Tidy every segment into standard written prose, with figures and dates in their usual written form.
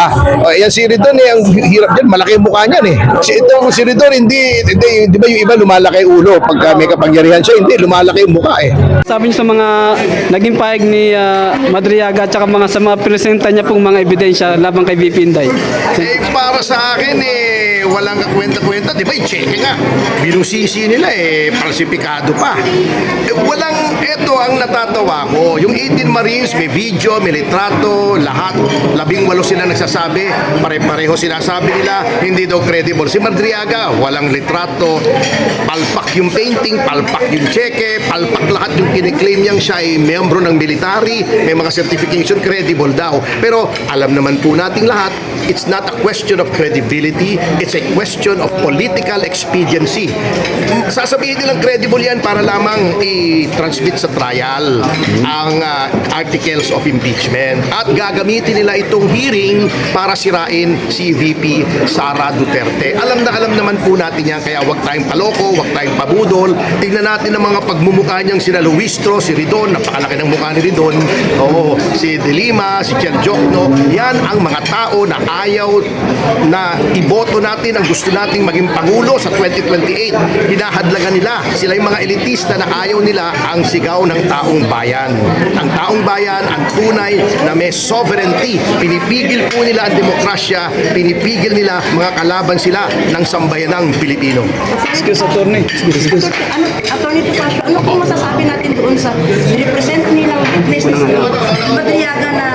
ba? Yan si Ridon ang hirap dyan, malaki yung mukha niyan Itong si Ridon, hindi, di ba yung iba lumalaki ulo pagka may kapangyarihan siya, hindi, lumalaki yung mukha Sabi niyo sa mga naging pahig ni Madriaga at saka sa mga presenta niya pong mga ebidensya laban kay VP Inday. Para sa akin walang kwenta-kwenta, di ba? I-check nga. Binusisi nila falsifikado pa. Walang, eto ang natatawa ko. Yung 18 Marines, may video, may litrato, lahat. 18 sila nagsasabi, pare-pareho sinasabi nila, hindi daw credible. Si Madriaga, walang litrato, palpak yung painting, palpak yung cheque, palpak lahat yung kiniklaim niyang siya ay miyembro ng military, may mga certification, credible daw. Pero alam naman po nating lahat, it's not a question of credibility, it's a question of political expediency. Sasabihin nilang credible yan para lamang i-transmit sa trial ang articles of impeachment. At gagamitin nila itong hearing para sirain si VP Sara Duterte. Alam naman po natin yan, kaya wag tayong paloko, wag tayong pabudol. Tingnan natin ang mga pagmumukha niyang sina Luistro, si Ridon, napakalaki ng mukha ni Ridon, si De Lima, si Cher Jokno. Yan ang mga tao na ayaw na iboto natin ang gusto nating maging Pangulo sa 2028. Hinahadlangan nila. Sila yung mga elitista na ayaw nila ang sigaw ng taong bayan. Ang taong bayan, ang tunay na may sovereignty. Pinipigil po nila ang demokrasya, pinipigil nila mga kalaban sila ng sambayanang Pilipino. Excuse, attorney. Excuse. Attorney Topacio, ano po masasabi natin doon sa represent nilang witness na si Madriaga na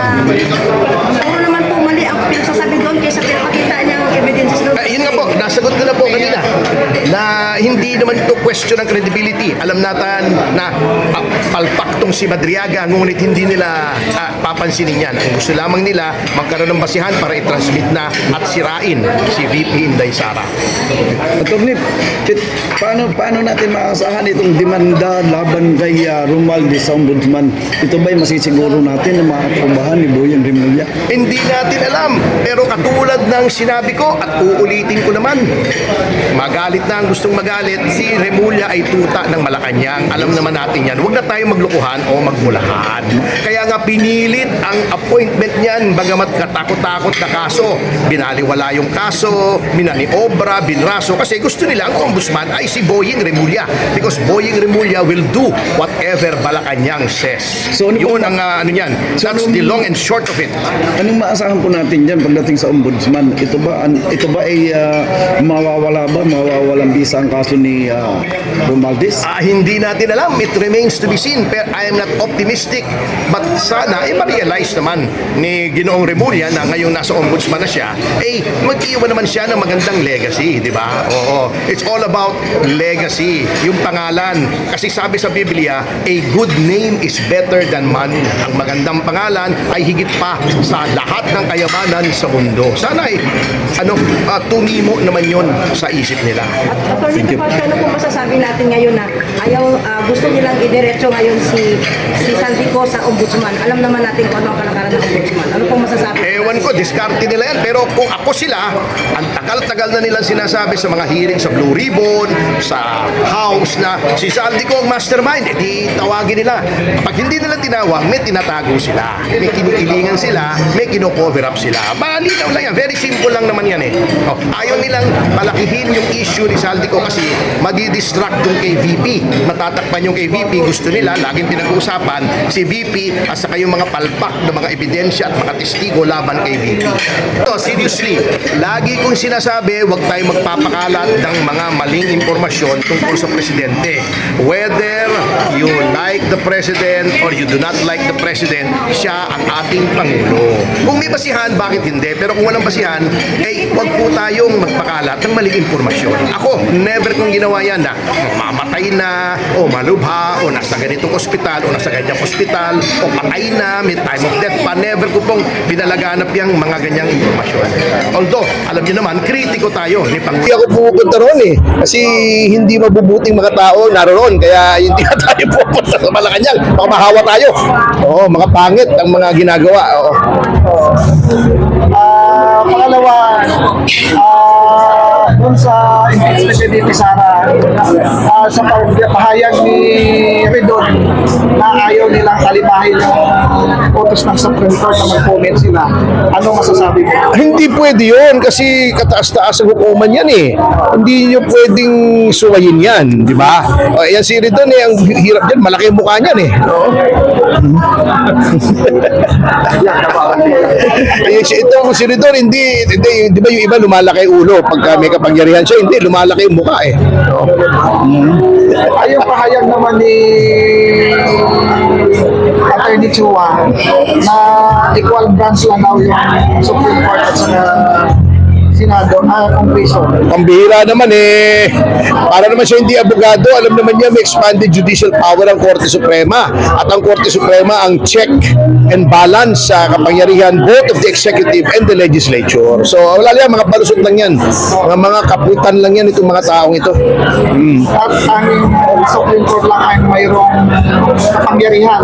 puro naman po mali ang pinagsasabi doon kaysa pinapakita niyang evidence doon? Yun nga po, nasagot ko na po kanina na hindi naman ito question ng credibility. Alam natin na palpak tong si Madriaga, ngunit hindi nila papansinin yan. Ang gusto lamang nila, magkaroon ng basihan para i-transmit na at sirain si VP Inday Sara. Attorney, paano natin maasahan itong demanda laban kay Romualdez sa ombudsman? Ito ba'y masisiguro natin na makakabahan ni Boyeng Remulla? Hindi natin alam, pero katulad ng sinabi ko at uulitin ko naman, magalit na ang gustong magalit, si Remulla ay tuta ng Malacanang. Alam naman natin yan. Huwag na tayong maglukuhan o magmulahan. Kaya nga pinilit ang appointment niyan, bagamat katakot-takot na kaso. Binaliwala yung kaso, minaniobra, binraso, kasi gusto nila ang ombudsman ay si Boyeng Remulla. Because Boyeng Remulla will do whatever Malacanang says. So, yun ang ano yan. That's the long and short of it. Anong maasahan po natin dyan pagdating sa ombudsman? Ito ba ay mawawalang bisa ang kaso ni Romualdez? Hindi natin alam. It remains to be seen. Pero I am not optimistic. But sana, ma-realize naman ni Ginoong Remulla na ngayong nasa ombudsman na siya, mag-iwan naman siya ng magandang legacy, di ba? Oo. It's all about legacy. Yung pangalan. Kasi sabi sa Biblia, a good name is better than money. Ang magandang pangalan ay higit pa sa lahat ng kayamanan sa mundo. Sana tumimo naman yon sa isip nila. Attorney Topacio, ano po masasabi natin ngayon na gusto nilang idiretso ngayon si Saldico sa ombudsman? Alam naman natin kung ano ang kalakaran ng ombudsman. Ano po masasabi? Ewan ko, diskarte nila yan. Pero kung ako sila, ang tagal-tagal na nilang sinasabi sa mga hearing sa Blue Ribbon, sa House na si Saldico ang mastermind, di tawagin nila. Pag hindi nila tinawag, may tinatago sila. May kinikilingan sila, may kino-cover up sila. Malinaw lang yan. Very simple lang naman yan ayaw nilang palakihin yung issue ni Saldico kasi madidistract yung kay VP. Matatakpan yung kay VP. Gusto nila, laging pinag-uusapan si VP at saka yung mga palpak na mga ebidensya at mga testigo laban kay VP. So, seriously, lagi kong sinasabi, huwag tayong magpapakalat ng mga maling impormasyon tungkol sa presidente. Whether you like the president or you do not like the president, siya ang ating Pangulo. Kung may basihan, bakit hindi? Pero kung walang basihan, huwag po tayong magpakalat ng maling impormasyon. Ako, never kong ginawa yan na mamatay na, o malubha, o nasa ganitong ospital, o nasa ganyang ospital, o patay na, may time of death pa. Never ko pong pinalaganap yung mga ganyang impormasyon. Although, alam niyo naman, kritiko tayo ni Pangulo. Hindi ako pupunta roon kasi hindi mabubuting mga tao naroon. Kaya hindi na tayo pupunta sa Malacanang. Baka mahawa tayo. Oo, mga pangit ang mga ginagawa. Oo. Pangalawa, doon sa impeachment ni Sara, sa pahayag ni Ridon na ayaw nilang kalimahin yung utos ng Supreme Court na mag-comment sila, ano masasabi mo? Hindi pwede yun kasi kataas-taas ang hukuman yan eh. Hindi nyo pwedeng suwayin yan, di ba? O, yan si Ridon eh, ang hirap dyan, malaki ang mukha niyan eh. Itong si Ridon, hindi, di ba yung iba lumalaki ulo pagka may kapangyarihan siya, hindi, lumalaki yung mukha eh. Ayong pahayag naman ni Attorney Chua na equal branch lang daw yung Supreme Court at saka Senado, Kongreso. Pambihira naman eh. Para naman siya hindi abogado, alam naman niya may expanded judicial power ang Korte Suprema. At ang Korte Suprema ang check and balance sa kapangyarihan both of the executive and the legislature. So wala yan, mga palusot lang yan. Mga kaputan lang yan itong mga taong ito. At ang Supreme Court lang ay mayroong kapangyarihan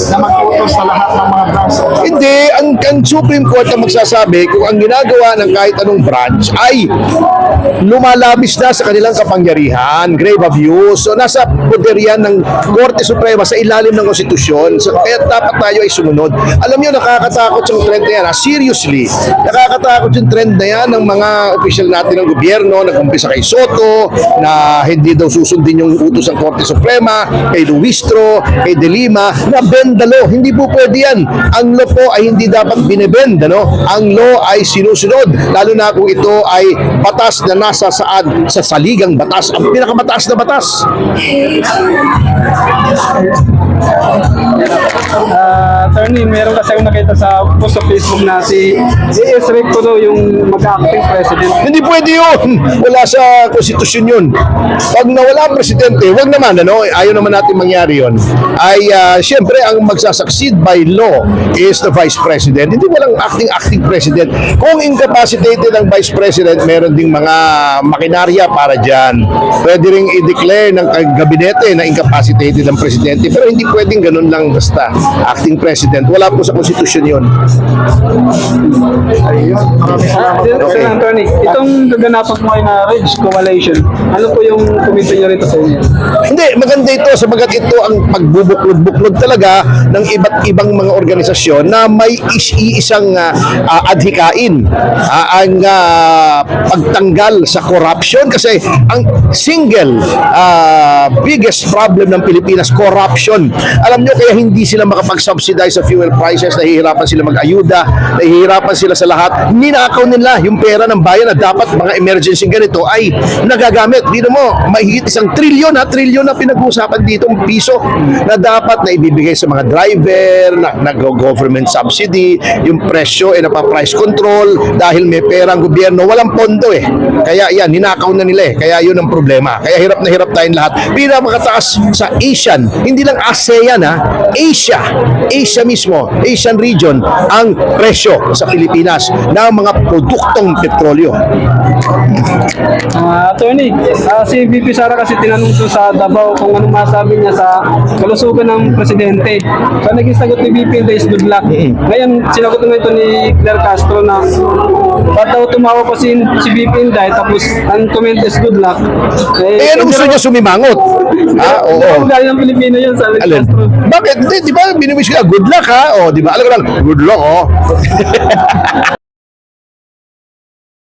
na mag-utos sa lahat ng mga branch. Hindi, ang Supreme Court ang magsasabi kung ang ginagawa ng kahit anong branch ay lumalabis na sa kanilang kapangyarihan, grave abuse. So nasa poder yan ng Korte Suprema sa ilalim ng konstitusyon. So, kaya dapat tayo ay sumunod. Alam niyo, nakakatakot yung trend na yan. Seriously, nakakatakot yung trend na yan ng mga opisyal natin ng gobyerno, nag-umpisa kay Soto, na hindi daw susundin yung utos ng Korte Suprema, kay Luistro, kay De Lima, na bend the law. Hindi po pwede yan. Ang law po ay hindi dapat binebend. Ano? Ang law ay sinusunod. Lalo na kung ito ay batas na nasa saan sa saligang batas, ang pinakamataas na batas. Attorney, meron kasi akong nakita sa post sa Facebook na si A.S. Recto daw yung mag-acting president. Hindi pwede yun. Wala sa konstitusyon yun. Pag nawala ang presidente, wag naman, ano, ayaw naman natin mangyari yun. Ay, siyempre, ang magsasucceed by law is the vice president. Hindi walang acting president. Kung incapacitated ang vice president, meron ding mga makinarya para dyan. Pwede ring i-declare ng gabinete na incapacitated ang presidente. Pero hindi pwedeng ganun lang basta. Acting president. Wala po sa konstitusyon yun. Okay. Attorney, itong gaganapan mo ay na Ridge Coalition, ano po yung komento niyo rito sa inyo? Hindi, maganda ito sabagat ito ang pagbubuklod-buklod talaga ng iba't ibang mga organisasyon na may iisang adhikain. Ang pagtanggal sa corruption kasi ang single biggest problem ng Pilipinas, corruption. Alam nyo, kaya hindi sila makapag-subsidize sa fuel prices, nahihirapan sila mag-ayuda, nahihirapan sila sa lahat. Ninakaw nila yung pera ng bayan na dapat mga emergency ganito ay nagagamit. Dito mo, mahigit 1 trilyon na pinag-uusapan dito ang piso na dapat na ibibigay sa mga driver, na nag-government subsidy, yung presyo ay napa-price control dahil may pera ang gobyerno, walang pondo eh. Kaya yan, ninakaw na nila eh. Kaya yun ang problema. Kaya hirap na hirap tayong lahat. Pinamakataas sa Asian, hindi lang ASEAN Asia mismo, Asian region, ang presyo sa Pilipinas ng mga produktong petrolyo. Attorney, si VP Sara kasi tinanong doon sa Davao kung anong masabi niya sa kalusugan ng presidente. So naging sagot ni VP is good luck. Ngayon, sinagot naman ito ni Claire Castro na ba't daw tumawa pa si VP Inday tapos ang comment is good luck. Ano gusto niya sumimangot? Oo. Ang galing ng Pilipino yun, sabi ni Alin? Castro. Bakit? Di ba, biniwish ka, good luck ha? O, di ba? Alam ko lang, good luck, oh.